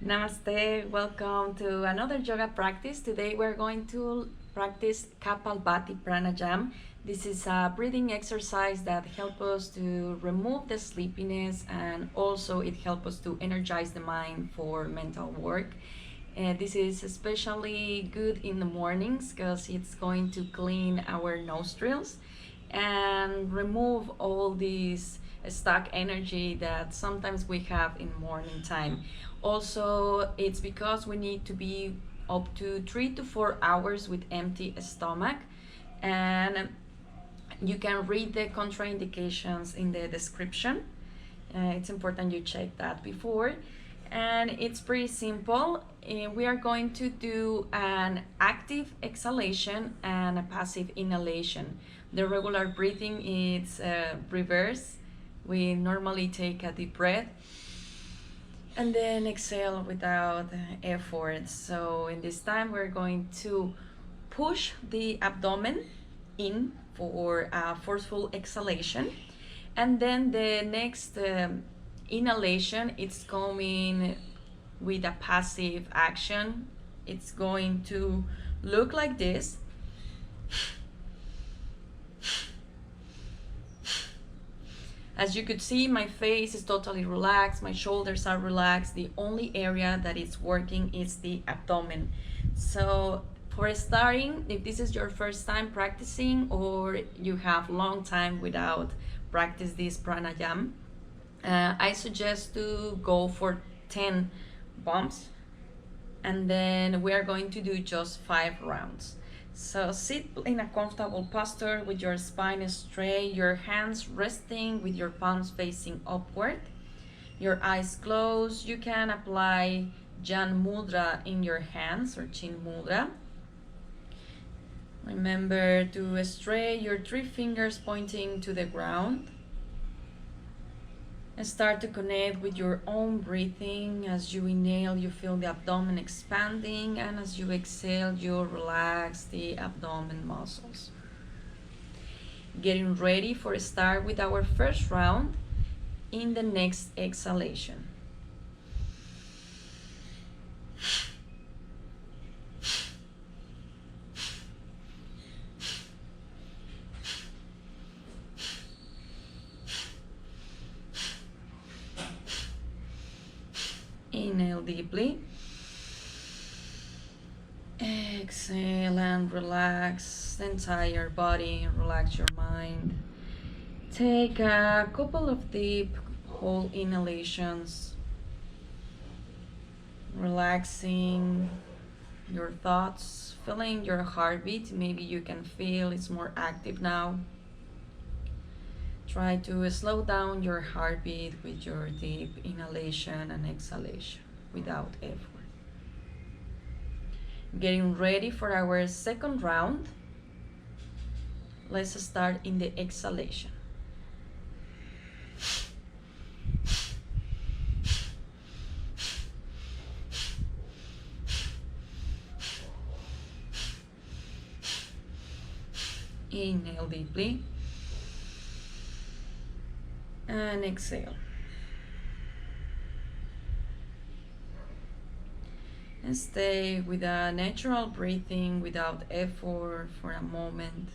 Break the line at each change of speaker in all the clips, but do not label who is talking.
Namaste, welcome to another yoga practice. Today we're going to practice Kapalbhati Pranayama. This is a breathing exercise that helps us to remove the sleepiness, and also it helps us to energize the mind for mental work. This is especially good in the mornings because it's going to clean our nostrils and remove all these stuck energy that sometimes we have in morning time. Also, it's because we need to be up to 3 to 4 hours with empty stomach, and you can read the contraindications in the description. It's important you check that before. And it's pretty simple. We are going to do an active exhalation and a passive inhalation. The regular breathing is reverse. We normally take a deep breath and then exhale without effort. So in this time we're going to push the abdomen in for a forceful exhalation, and then the next inhalation, it's coming with a passive action. It's going to look like this. As you could see, my face is totally relaxed, my shoulders are relaxed. The only area that is working is the abdomen. So for starting, if this is your first time practicing or you have long time without practice this pranayama, I suggest to go for 10 bumps, and then we are going to do just 5 rounds. So sit in a comfortable posture with your spine straight, your hands resting with your palms facing upward, your eyes closed. You can apply Jan Mudra in your hands or Chin Mudra. Remember to straight your 3 fingers pointing to the ground. And start to connect with your own breathing. As you inhale, you feel the abdomen expanding, and as you exhale, you relax the abdomen muscles. Getting ready for a start with our first round in the next exhalation. Inhale deeply. Exhale and relax the entire body, relax your mind. Take a couple of deep whole inhalations, relaxing your thoughts, feeling your heartbeat. Maybe you can feel it's more active now. Try to slow down your heartbeat with your deep inhalation and exhalation without effort. Getting ready for our second round. Let's start in the exhalation. Inhale deeply. And exhale. And stay with a natural breathing without effort for a moment.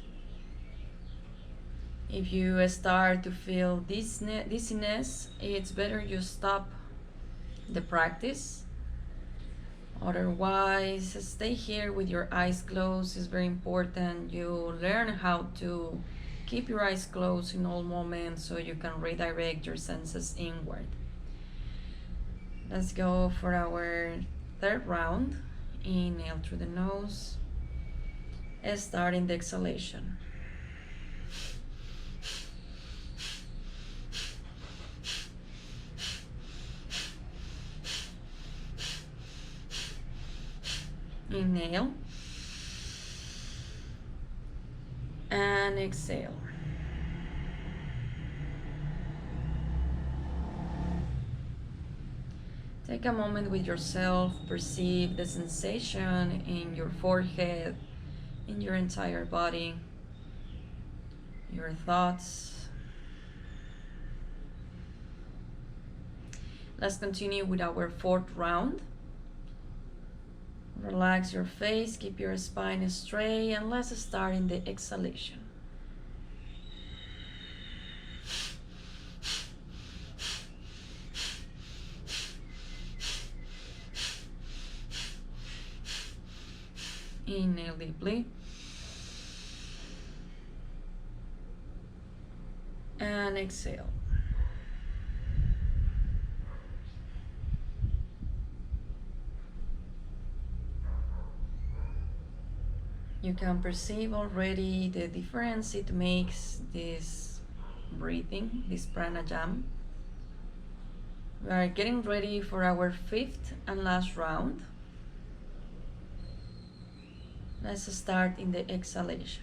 If you start to feel dizziness, it's better you stop the practice. Otherwise, stay here with your eyes closed. It's very important you learn how to keep your eyes closed in all moments so you can redirect your senses inward. Let's go for our third round. Inhale through the nose. Starting the exhalation. Inhale. And exhale. Take a moment with yourself, perceive the sensation in your forehead, in your entire body, your thoughts. Let's continue with our fourth round. Relax your face, keep your spine straight, and let's start in the exhalation. Inhale deeply. And exhale. You can perceive already the difference it makes, this breathing, this pranayama. We are getting ready for our fifth and last round. Let's start in the exhalation.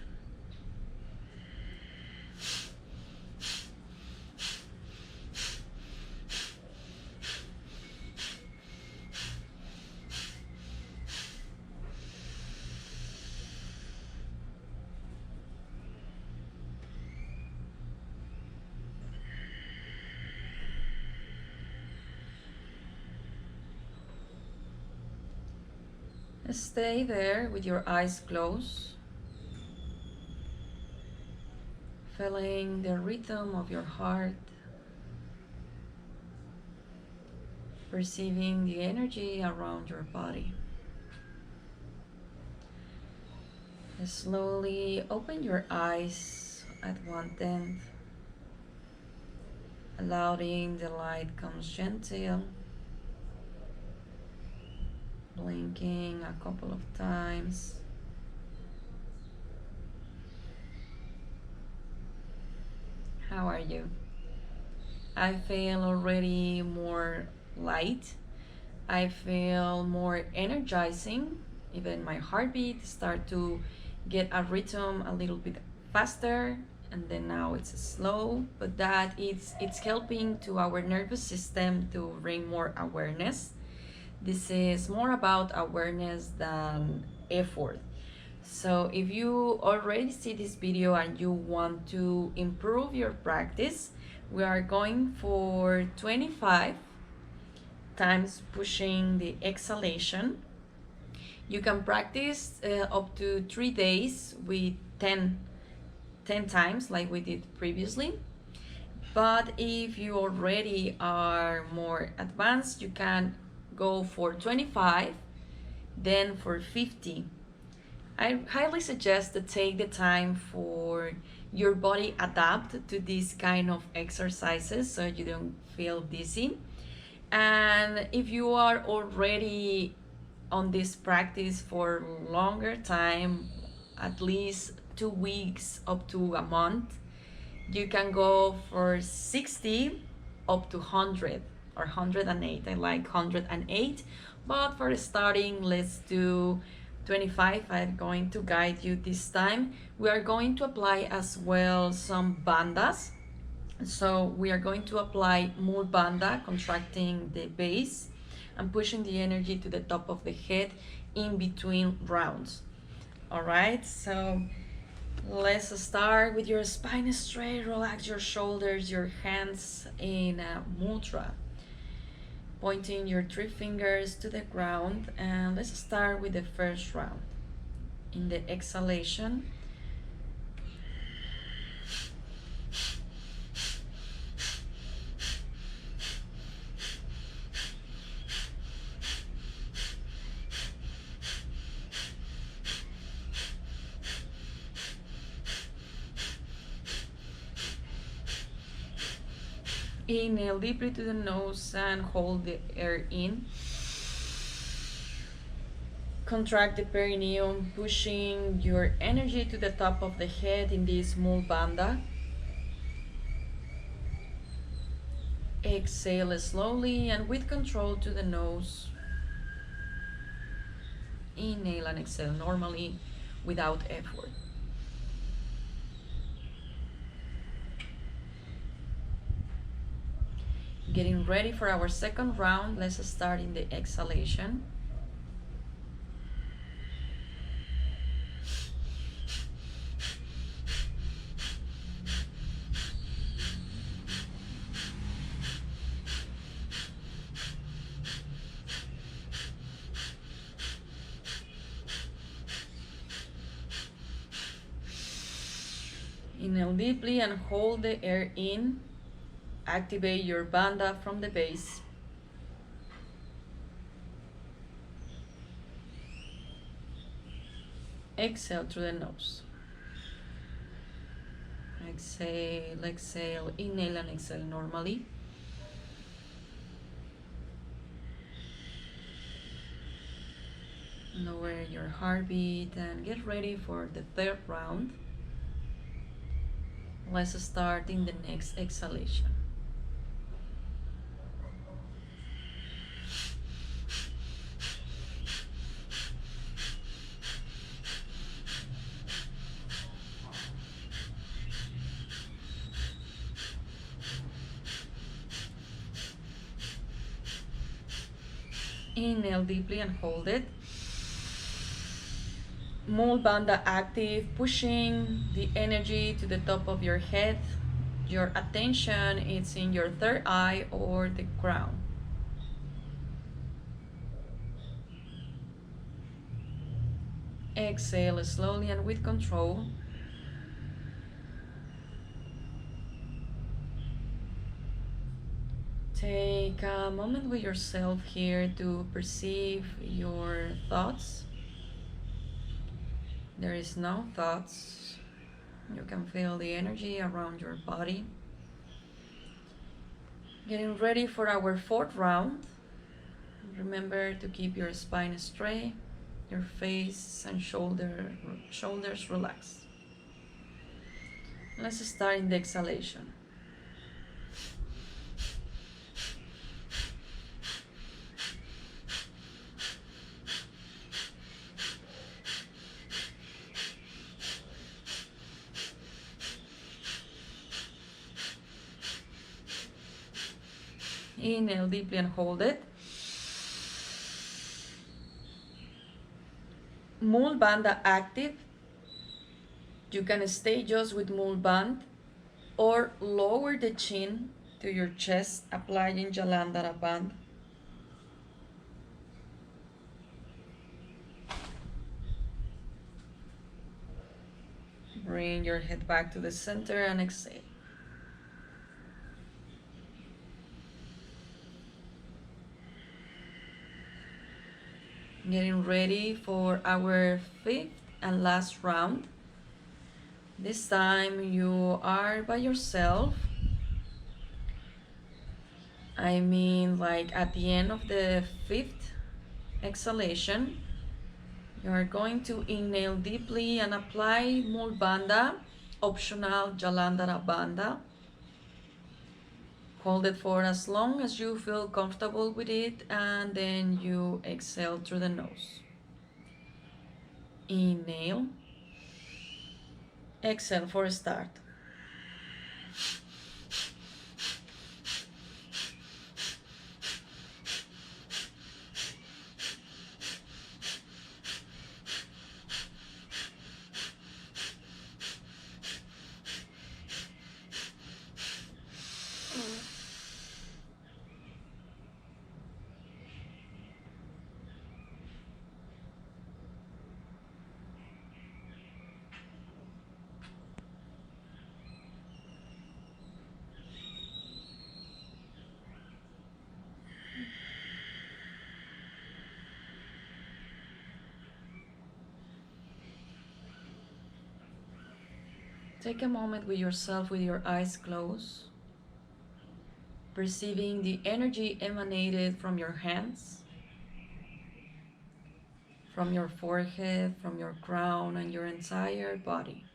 Stay there with your eyes closed, feeling the rhythm of your heart, perceiving the energy around your body. Slowly open your eyes at one end, allowing the light comes gentle, blinking a couple of times. How are you? I feel already more light. I feel more energizing. Even my heartbeat start to get a rhythm a little bit faster, and then now it's slow, but that it's helping to our nervous system to bring more awareness. This is more about awareness than effort. So if you already see this video and you want to improve your practice, we are going for 25 times pushing the exhalation. You can practice up to 3 days with 10 times like we did previously. But if you already are more advanced, you can go for 25, then for 50. I highly suggest to take the time for your body adapt to these kind of exercises so you don't feel dizzy. And if you are already on this practice for longer time, at least 2 weeks up to a month, you can go for 60 up to 100 or 108. I like 108, but for starting, let's do 25. I'm going to guide you this time. We are going to apply as well some bandas. So we are going to apply mul banda, contracting the base and pushing the energy to the top of the head in between rounds. All right, so let's start with your spine straight. Relax your shoulders, your hands in a mudra, pointing your 3 fingers to the ground. And let's start with the first round. In the exhalation, inhale deeply to the nose and hold the air in. Contract the perineum, pushing your energy to the top of the head in this mul banda. Exhale slowly and with control to the nose. Inhale and exhale normally without effort. Getting ready for our second round. Let's start in the exhalation. Inhale deeply and hold the air in. Activate your bandha from the base. Exhale through the nose. Exhale, exhale, inhale and exhale normally. Lower your heartbeat and get ready for the third round. Let's start in the next exhalation. Inhale deeply and hold it. Mula bandha active, pushing the energy to the top of your head. Your attention is in your third eye or the crown. Exhale slowly and with control. Take a moment with yourself here to perceive your thoughts. There is no thoughts. You can feel the energy around your body. Getting ready for our fourth round. Remember to keep your spine straight, your face and shoulders relaxed. Let's start in the exhalation. Inhale deeply and hold it. Mula bandha active. You can stay just with Mula bandha or lower the chin to your chest, applying Jalandhara bandha. Bring your head back to the center and exhale. Getting ready for our fifth and last round. This time you are by yourself. I mean, like at the end of the fifth exhalation, you are going to inhale deeply and apply Mula bandha, optional Jalandhara bandha. Hold it for as long as you feel comfortable with it, and then you exhale through the nose. Inhale. Exhale for a start. Take a moment with yourself with your eyes closed, perceiving the energy emanated from your hands, from your forehead, from your crown, and your entire body.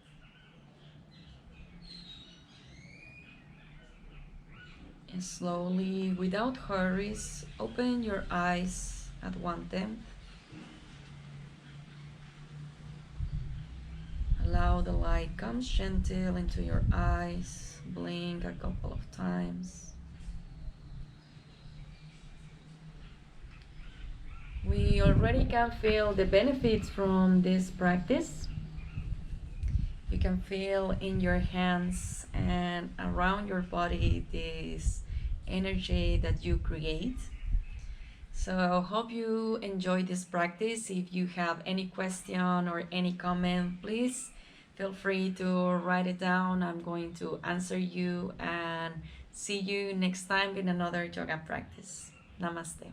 And slowly, without hurries, open your eyes at 1/10. Allow the light comes gentle into your eyes. Blink a couple of times. We already can feel the benefits from this practice. You can feel in your hands and around your body this energy that you create. So I hope you enjoyed this practice. If you have any question or any comment, please Feel free to write it down. I'm going to answer you and see you next time in another yoga practice. Namaste.